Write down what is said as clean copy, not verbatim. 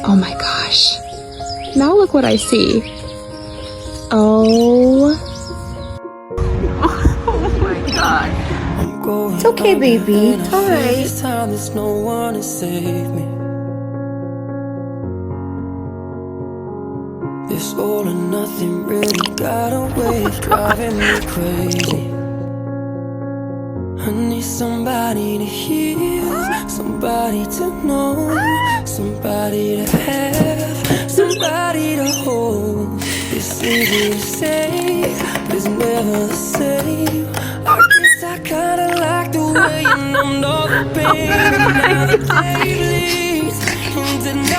Oh my gosh. Now look what I see. Oh. Oh my god. It's okay, baby. It's alright. This time there's no one to save me. This all or nothing really got a way of driving me crazy. I need somebody to heal, somebody to know, somebody to have, somebody to hold. It's easy to say, but it's never the same. I guess I kinda like the way you numbed all the pain. Now the day leads into